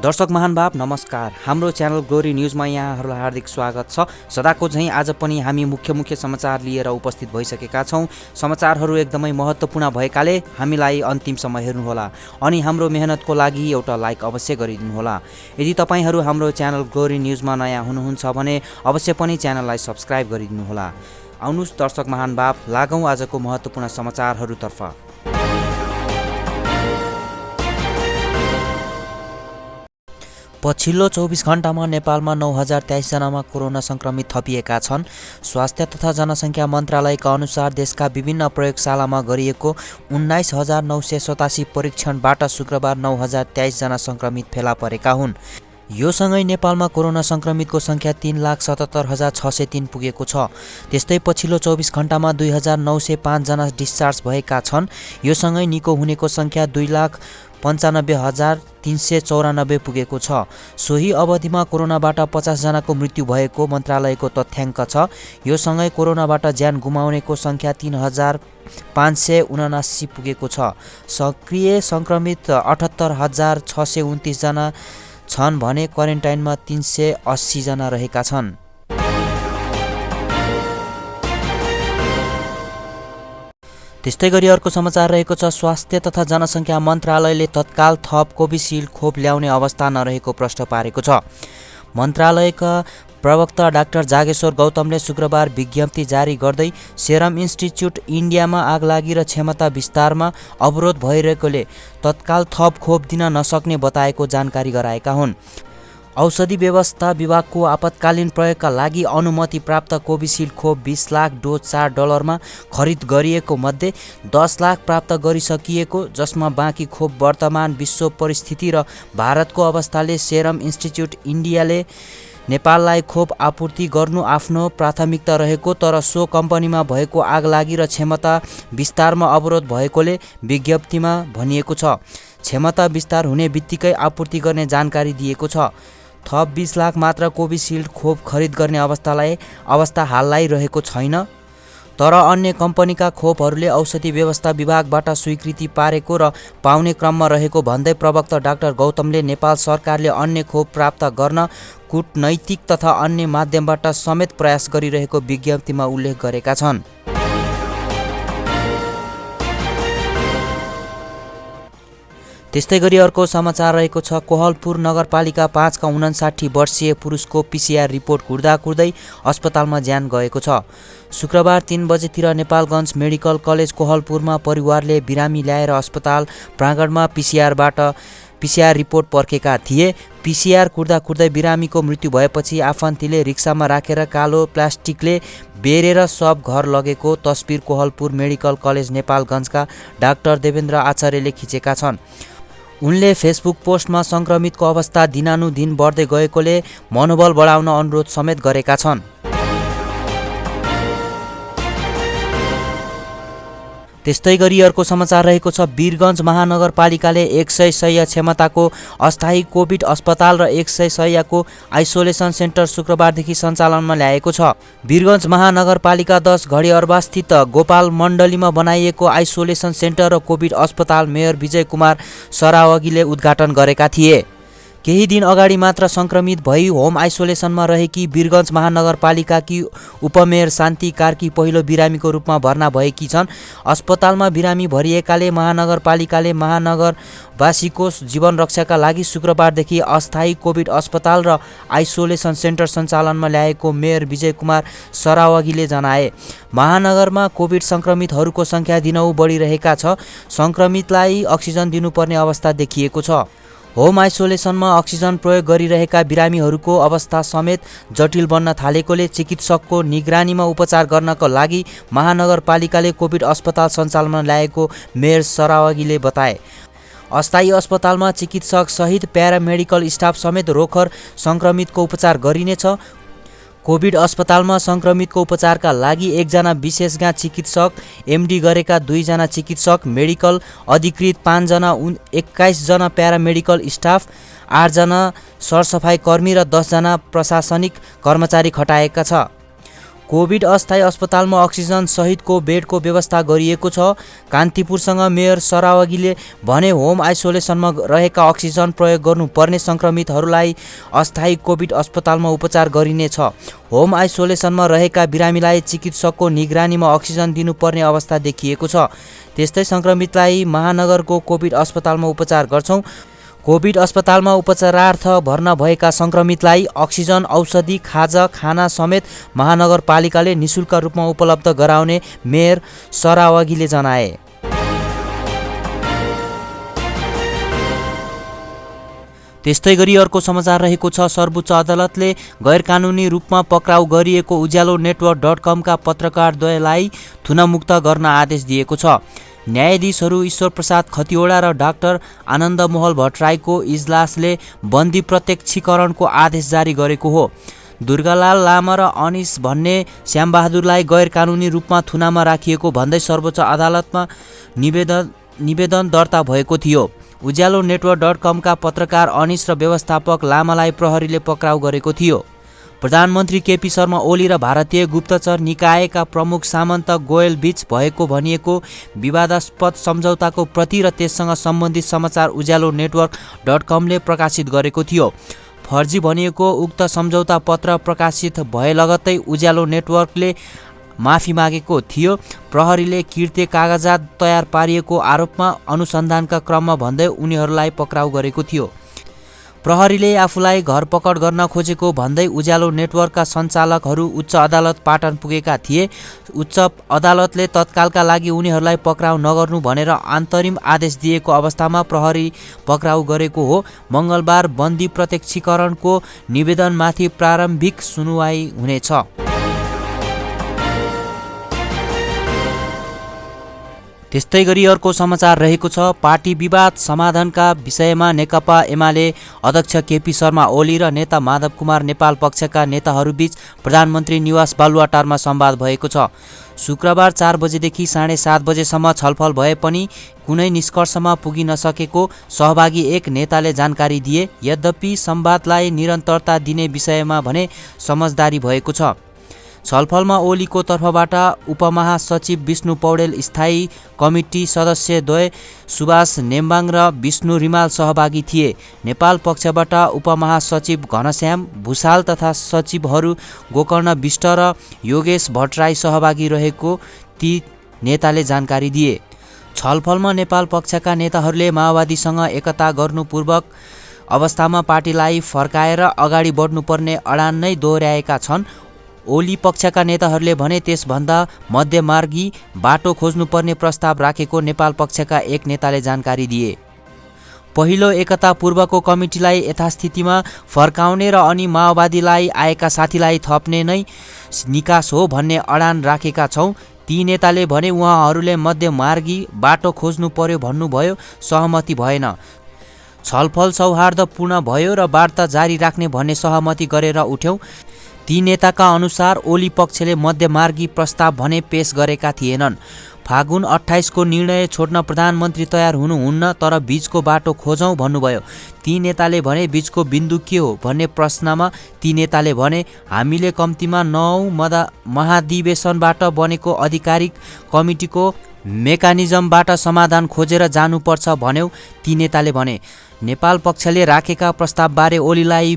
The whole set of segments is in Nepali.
दर्शक महानुभाव नमस्कार। हाम्रो च्यानल ग्लोरी न्यूजमा यहाँहरूलाई हार्दिक स्वागत छ। सदाको झैं आज पनि हामी मुख्य समाचार लिएर उपस्थित भइसकेका छौं। समाचारहरू एकदमै महत्त्वपूर्ण भएकाले हामीलाई अन्तिमसम्म हेर्नुहोला अनि हाम्रो मेहनतको लागि एउटा लाइक अवश्य गरिदिनुहोला। यदि तपाईहरू हाम्रो च्यानल ग्लोरी न्यूजमा नयाँ हुनुहुन्छ भने अवश्य पनि च्यानललाई सब्स्क्राइब गरिदिनुहोला। आउनुहोस् दर्शक महानुभाव, लागौं आजको महत्त्वपूर्ण समाचारहरूतर्फ। पछिल्लो 24 घण्टामा नेपालमा 9023 जनामा कोरोना संक्रमित थपिएका छन्। स्वास्थ्य तथा जनसङ्ख्या मन्त्रालयका अनुसार देशका विभिन्न प्रयोगशालामा गरिएको 19,987 परीक्षणबाट शुक्रबार 9023 जना संक्रमित फेला परेका हुन्। यो सँगै नेपालमा कोरोना संक्रमितको सङ्ख्या 3,77,603 पुगेको छ। त्यस्तै पछिल्लो 24 घण्टामा 2,905 जना डिस्चार्ज भएका छन्। यो सँगै निको हुनेको सङ्ख्या 2,95,394 पुगेको छ। सोही अवधिमा कोरोनाबाट 50 जनाको मृत्यु भएको मन्त्रालयको तथ्याङ्क छ। यो सँगै कोरोनाबाट ज्यान गुमाउनेको सङ्ख्या 3,579 पुगेको छ। सक्रिय सङ्क्रमित 78,629 जना छन् भने क्वारेन्टाइनमा 380 जना रहेका छन्। त्यस्तै गरी अर्को समाचार रहेको छ। स्वास्थ्य तथा जनसङ्ख्या मन्त्रालयले तत्काल थप कोभिसिल्ड खोप ल्याउने अवस्था नरहेको प्रश्न पारेको छ। मन्त्रालयका प्रवक्ता डाक्टर जागेश्वर गौतमले शुक्रबार विज्ञप्ति जारी गर्दै सेरम इन्स्टिच्युट इन्डियामा आगलागी र क्षमता विस्तारमा अवरोध भइरहेकोले तत्काल थप खोप दिन नसक्ने बताएको जानकारी गराएका हुन्। औषधि व्यवस्था विभागको आपतकालीन प्रयोगका लागि अनुमति प्राप्त कोभिसिल्ड खोप 20 लाख डोज $4 खरिद गरिएको मध्ये 10 लाख प्राप्त गरिसकिएको, जसमा बाँकी खोप वर्तमान विश्व परिस्थिति र भारतको अवस्थाले सेरम इन्स्टिच्युट इन्डियाले नेपाललाई खोप आपूर्ति गर्नु आफ्नो प्राथमिकता रहेको, तर सो कम्पनीमा भएको आगलागी र क्षमता विस्तारमा अवरोध भएकोले विज्ञप्तिमा भनिएको छ। क्षमता विस्तार हुने बित्तिकै आपूर्ति गर्ने जानकारी दिएको छ। थप 20 लाख मात्र कोभिसिल्ड खोप खरिद गर्ने अवस्था हाललाई रहेको छैन, तर अन्य कम्पनीका खोपहरूले औषधि व्यवस्था विभागबाट स्वीकृति पारेको र पाउने क्रममा रहेको भन्दै प्रवक्ता डाक्टर गौतमले नेपाल सरकारले अन्य खोप प्राप्त गर्न कूटनैतिक तथा अन्य माध्यमबाट समेत प्रयास गरिरहेको विज्ञप्तिमा उल्लेख गरेका छन्। त्यस्तै गरी अर्को समाचार रहेको छ। कोहलपुर नगरपालिका 5 का 59 वर्षीय पुरुषको PCR रिपोर्ट कुर्दै अस्पतालमा ज्यान गएको छ। शुक्रबार 3 बजेतिर नेपालगञ्ज मेडिकल कलेज कोहलपुरमा परिवारले बिरामी ल्याएर अस्पताल प्राङ्गणमा PCR रिपोर्ट पर्खेका थिए। PCR कुर्दै बिरामीको मृत्यु भएपछि आफन्तीले रिक्सामा राखेर कालो प्लास्टिकले बेरेर शव घर लगेको तस्बिर कोहलपुर मेडिकल कलेज नेपालगञ्जका डाक्टर देवेन्द्र आचार्यले खिचेका छन्। उनले फेसबुक पोस्टमा संक्रमितको अवस्था दिनानुदिन बढ्दै गएकोले मनोबल बढाउन अनुरोध समेत गरेका छन्। त्यस्तै गरी अर्को समाचार रहेको छ। वीरगञ्ज महानगरपालिकाले 100 शय्या क्षमताको अस्थायी कोभिड अस्पताल र 100 शय्याको आइसोलेसन सेन्टर शुक्रबारदेखि सञ्चालनमा ल्याएको छ। वीरगञ्ज महानगरपालिका 10 घडिअर्बास्थित गोपाल मण्डलीमा बनाइएको आइसोलेसन सेन्टर र कोभिड अस्पताल मेयर विजय कुमार सरावगीले उद्घाटन गरेका थिए। केही दिन अगाडि मात्र संक्रमित भई होम आइसोलेसनमा रहेकी वीरगञ्ज महानगरपालिकाकी उपमेयर शान्ति कार्की पहिलो बिरामीको रूपमा भर्ना भएकी छन्। अस्पतालमा बिरामी भरिएकाले महानगरपालिकाले महानगरवासीको जीवन रक्षाका लागि शुक्रबारदेखि अस्थायी कोभिड अस्पताल र आइसोलेसन सेन्टर सञ्चालनमा ल्याएको मेयर विजय कुमार सरावगीले जनाए। महानगरमा कोभिड संक्रमितहरूको सङ्ख्या दिनहुँ बढिरहेका छ। संक्रमितलाई अक्सिजन दिनुपर्ने अवस्था देखिएको छ। होम आइसोलेसनमा अक्सिजन प्रयोग गरिरहेका बिरामीहरूको अवस्था समेत जटिल बन्न थालेकोले चिकित्सकको निगरानीमा उपचार गर्नको लागि महानगरपालिकाले कोभिड अस्पताल सञ्चालनमा ल्याएको मेयर सरावगीले बताए। अस्थायी अस्पतालमा चिकित्सक सहित प्यारामेडिकल स्टाफ समेत रोखर संक्रमितको उपचार गरिनेछ। कोभिड अस्पतालमा संक्रमितको उपचारका लागि 1 जना विशेषज्ञ चिकित्सक, MD गरेका 2 जना चिकित्सक, मेडिकल अधिकृत 5 जना, 21 जना प्यारामेडिकल स्टाफ, 8 जना सरसफाई कर्मी र 10 जना प्रशासनिक कर्मचारी खटाएका छ। कोभिड अस्थायी अस्पतालमा अक्सिजन सहितको बेडको व्यवस्था गरिएको छ। कान्तिपुरसँग मेयर सरावगीले भने होम आइसोलेसनमा रहेका अक्सिजन प्रयोग गर्नुपर्ने सङ्क्रमितहरूलाई अस्थायी कोभिड अस्पतालमा उपचार गरिनेछ। होम आइसोलेसनमा रहेका बिरामीलाई चिकित्सकको निगरानीमा अक्सिजन दिनुपर्ने अवस्था देखिएको छ। त्यस्तै सङ्क्रमितलाई महानगरको कोभिड अस्पतालमा उपचार गर्छौँ। कोभिड अस्पतालमा उपचारार्थ भर्ना भएका सङ्क्रमितलाई अक्सिजन, औषधि, खाजा, खाना समेत महानगरपालिकाले निशुल्क रूपमा उपलब्ध गराउने मेयर सरावगीले जनाए। त्यस्तै गरी अर्को समाचार रहेको छ। सर्वोच्च अदालतले गैरकानुनी रूपमा पक्राउ गरिएको उज्यालो नेटवर्क .com का पत्रकारद्वयलाई थुनामुक्त गर्न आदेश दिएको छ। न्यायाधीशहरू ईश्वर प्रसाद खतिवडा र डाक्टर आनन्दमोहन भट्टराईको इजलासले बन्दी प्रत्यक्षीकरणको आदेश जारी गरेको हो। दुर्गालाल लामा र अनिस भन्ने श्यामबहादुरलाई गैरकानुनी रूपमा थुनामा राखिएको भन्दै सर्वोच्च अदालतमा निवेदन दर्ता भएको थियो। उज्यालो नेटवर्क .com का पत्रकार अनिस र व्यवस्थापक लामालाई प्रहरीले पक्राउ गरेको थियो। प्रधानमन्त्री केपी शर्मा ओली र भारतीय गुप्तचर निकायका प्रमुख सामन्त गोयल बीच भएको भनिएको विवादास्पद सम्झौताको प्रति र त्यससँग सम्बन्धित समाचार उज्यालो नेटवर्क .com ले प्रकाशित गरेको थियो। फर्जी भनिएको उक्त सम्झौता पत्र प्रकाशित भए लगत्तै उज्यालो नेटवर्कले माफी मागेको थियो। प्रहरीले किर्ते कागजात तयार पारिएको आरोपमा अनुसन्धानका क्रममा भन्दै उनीहरूलाई पक्राउ गरेको थियो। प्रहरीले आफूलाई घरपकड गर्न खोजेको भन्दै उज्यालो नेटवर्कका सञ्चालकहरू उच्च अदालत पाटन पुगेका थिए। उच्च अदालतले तत्कालका लागि उनीहरूलाई पक्राउ नगर्नु भनेर अन्तरिम आदेश दिएको अवस्थामा प्रहरी पक्राउ गरेको हो। मङ्गलबार बन्दी प्रत्यक्षीकरणको निवेदनमाथि प्रारम्भिक सुनुवाई हुनेछ। त्यस्तै गरी अर्को समाचार रहेको छ। पार्टी विवाद समाधानका विषयमा नेकपा एमाले अध्यक्ष केपी शर्मा ओली र नेता माधव कुमार नेपाल पक्षका नेताहरूबीच प्रधानमन्त्री निवास बालुवाटारमा संवाद भएको छ। शुक्रबार 4 बजेदेखि 7:30 बजेसम्म छलफल भए पनि कुनै निष्कर्षमा पुगिन सकेको सहभागी एक नेताले जानकारी दिए। यद्यपि संवादलाई निरन्तरता दिने विषयमा भने समझदारी भएको छ। छलफलमा ओलीको तर्फबाट उपमहासचिव विष्णु पौडेल, स्थायी कमिटी सदस्यद्वय सुभाष नेम्बाङ र विष्णु रिमाल सहभागी थिए। नेपाल पक्षबाट उपमहासचिव घनश्याम भुषाल तथा सचिवहरू गोकर्ण विष्ट र योगेश भट्टराई सहभागी रहेको ती नेताले जानकारी दिए। छलफलमा नेपाल पक्षका नेताहरूले माओवादीसँग एकता गर्नुपूर्वक अवस्थामा पार्टीलाई फर्काएर अगाडि बढ्नुपर्ने अडान नै दोहोर्याएका छन्। ओली पक्षका नेताहरूले भने त्यसभन्दा मध्यमार्गी बाटो खोज्नुपर्ने प्रस्ताव राखेको नेपाल पक्षका एक नेताले जानकारी दिए। पहिलो एकता पूर्वको कमिटीलाई यथास्थितिमा फर्काउने र अनि माओवादीलाई आएका साथीलाई थप्ने नै निकास हो भन्ने अडान राखेका छौँ। ती नेताले भने उहाँहरूले मध्यमार्गी बाटो खोज्नु पर्यो भन्नुभयो। सहमति भएन। छलफल सौहार्दपूर्ण भयो र वार्ता जारी राख्ने भन्ने सहमति गरेर उठ्यौँ। ती नेताका अनुसार ओली पक्षले मध्यमार्गी प्रस्ताव भने पेश गरेका थिएनन्। फागुन 28 को निर्णय छोड्न प्रधानमन्त्री तयार हुनुहुन्न, तर बीचको बाटो खोजौँ भन्नुभयो। ती नेताले भने बीचको बिन्दु के हो भन्ने प्रश्नमा ती नेताले भने हामीले कम्तीमा 9 महाधिवेशनबाट बनेको आधिकारिक कमिटीको मेकानिजमबाट समाधान खोजेर जानुपर्छ भन्यौ। ती नेताले भने नेपाल पक्षले राखेका प्रस्तावबारे ओलीलाई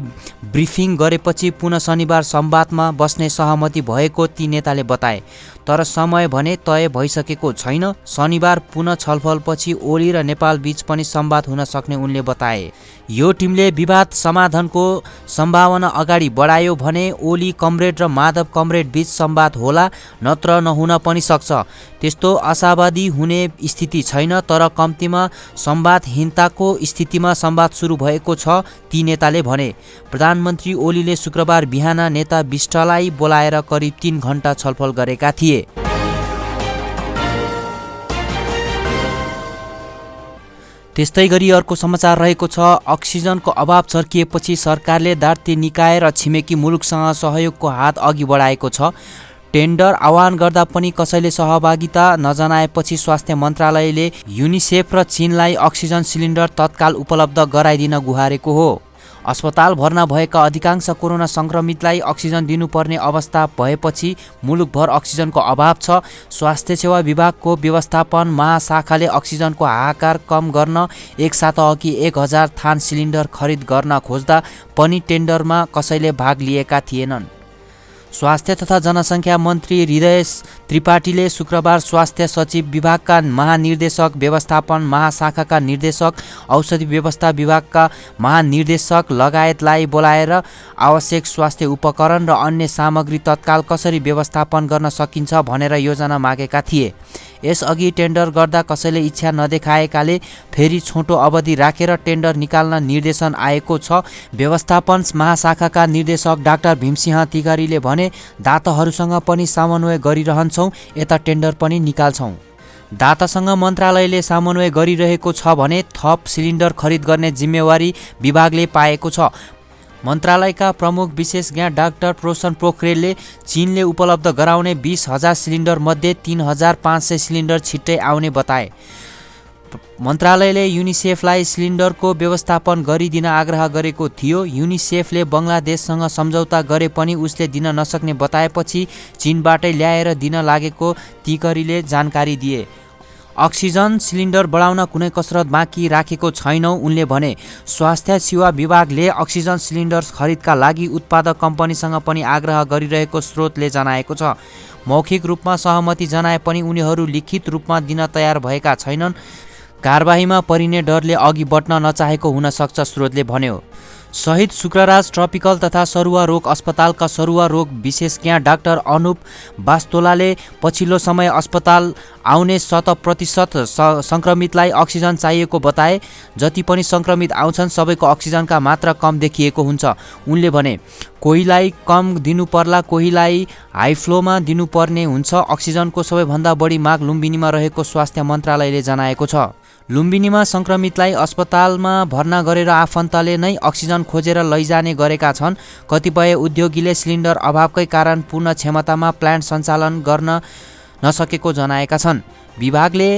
ब्रिफिङ गरेपछि पुनः शनिबार संवादमा बस्ने सहमति भएको ती नेताले बताए। तर समय भने तय भइसकेको छैन। शनिबार पुनः छलफलपछि ओली र नेपाल बीच पनि संवाद हुन सक्ने उनले बताए। यो टिमले विवाद समाधानको सम्भावना अगाडि बढायो भने ओली कमरेड र माधव कमरेड बीच संवाद होला, नत्र नहुन पनि सक्छ। त्यस्तो आशावादी हुने स्थिति छैन, तर कम्तीमा संवादहीनताको स्थितिमा संवाद सुरु भएको छ, ती नेताले भने। प्रधानमन्त्री ओलीले शुक्रबार बिहान नेता विष्टलाई बोलाएर करिब 3 घण्टा छलफल गरेका थिए। त्यस्तै गरी अर्को समाचार रहेको छ। अक्सिजनको अभाव चर्किएपछि सरकारले दार्ती निकाय र छिमेकी मुलुकसँग सहयोगको हात अघि बढाएको छ। टेन्डर आह्वान गर्दा पनि कसैले सहभागिता नजनाएपछि स्वास्थ्य मन्त्रालयले युनिसेफ र चीनलाई अक्सिजन सिलिन्डर तत्काल उपलब्ध गराइदिन गुहारेको हो। अस्पताल भर्ना भएका अधिकांश कोरोना सङ्क्रमितलाई अक्सिजन दिनुपर्ने अवस्था भएपछि मुलुकभर अक्सिजनको अभाव छ। स्वास्थ्य सेवा विभागको व्यवस्थापन महाशाखाले अक्सिजनको हाहाकार कम गर्न एक साता अघि 1000 थान सिलिन्डर खरिद गर्न खोज्दा पनि टेन्डरमा कसैले भाग लिएका थिएनन्। स्वास्थ्य तथा जनसङ्ख्या मन्त्री हृदय त्रिपाठीले शुक्रबार स्वास्थ्य सचिव विभागका महानिर्देशक, व्यवस्थापन महाशाखाका निर्देशक, औषधि व्यवस्था विभागका महानिर्देशक लगायतलाई बोलाएर आवश्यक स्वास्थ्य उपकरण र अन्य सामग्री तत्काल कसरी व्यवस्थापन गर्न सकिन्छ भनेर योजना मागेका थिए। यसअघि टेन्डर गर्दा कसैले इच्छा नदेखाएकाले फेरि छोटो अवधि राखेर टेन्डर निकाल्न निर्देशन आएको छ। व्यवस्थापन महाशाखाका निर्देशक डाक्टर भीमसिंह तिवारीले भने, दाताहरूसँग पनि समन्वय गरिरहन्छौँ, यता टेन्डर पनि निकाल्छौँ। दातासँग मन्त्रालयले समन्वय गरिरहेको छ भने थप सिलिन्डर खरिद गर्ने जिम्मेवारी विभागले पाएको छ। मन्त्रालयका प्रमुख विशेषज्ञ डाक्टर प्रोसन पोखरेलले चीनले उपलब्ध गराउने 20,000 सिलिन्डर मध्ये 3,500 सिलिन्डर छिट्टै आउने बताए। मन्त्रालयले युनिसेफलाई सिलिन्डरको व्यवस्थापन गरिदिन आग्रह गरेको थियो। युनिसेफले बङ्गलादेशसँग सम्झौता गरे पनि उसले दिन नसक्ने बताएपछि चीनबाटै ल्याएर दिन लागेको तिकरीले जानकारी दिए। अक्सिजन सिलिन्डर बढाउन कुनै कसरत बाँकी राखेको छैनौँ, उनले भने। स्वास्थ्य सेवा विभागले अक्सिजन सिलिन्डर खरिदका लागि उत्पादक कम्पनीसँग पनि आग्रह गरिरहेको स्रोतले जनाएको छ। मौखिक रूपमा सहमति जनाए पनि उनीहरू लिखित रूपमा दिन तयार भएका छैनन्। कारबाहीमा परिने डरले अघि बढ्न नचाहेको हुन सक्छ, स्रोतले भन्यो। शहीद शुक्रराज ट्रपिकल तथा सरुवा रोग अस्पतालका सरुवा रोग विशेषज्ञ डाक्टर अनुप बास्तोलाले पछिल्लो समय अस्पताल आउने 100% सङ्क्रमितलाई अक्सिजन चाहिएको बताए। जति पनि सङ्क्रमित आउँछन् सबैको अक्सिजनका मात्रा कम देखिएको हुन्छ। उनले भने, कोहीलाई कम दिनुपर्ला, कोहीलाई हाई फ्लोमा दिनुपर्ने हुन्छ। अक्सिजनको सबैभन्दा बढी माग लुम्बिनीमा रहेको स्वास्थ्य मन्त्रालयले जनाएको छ। लुम्बिनीमा सङ्क्रमितलाई अस्पतालमा भर्ना गरेर आफन्तले नै अक्सिजन खोजेर लैजाने गरेका छन्। कतिपय उद्योगीले सिलिन्डर अभावकै कारण पूर्ण क्षमतामा प्लान्ट सञ्चालन गर्न नसकेको जनाएका छन्। विभागले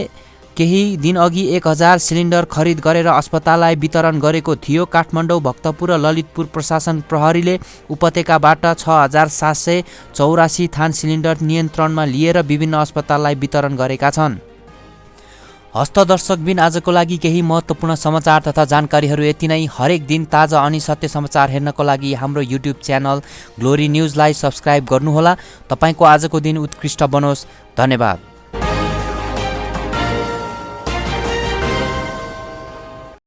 केही दिनअघि 1000 सिलिन्डर खरिद गरेर अस्पताललाई वितरण गरेको थियो। काठमाडौँ, भक्तपुर र ललितपुर प्रशासन प्रहरीले उपत्यकाबाट 6784 थान सिलिन्डर नियन्त्रणमा लिएर विभिन्न अस्पताललाई वितरण गरेका छन्। हस्त दर्शकबिन आजको लागि केही महत्त्वपूर्ण समाचार तथा जानकारीहरू यति नै। हरेक दिन ताजा अनि सत्य समाचार हेर्नको लागि हाम्रो युट्युब च्यानल ग्लोरी न्युजलाई सब्स्क्राइब गर्नुहोला। तपाईँको आजको दिन उत्कृष्ट बनोस्। धन्यवाद।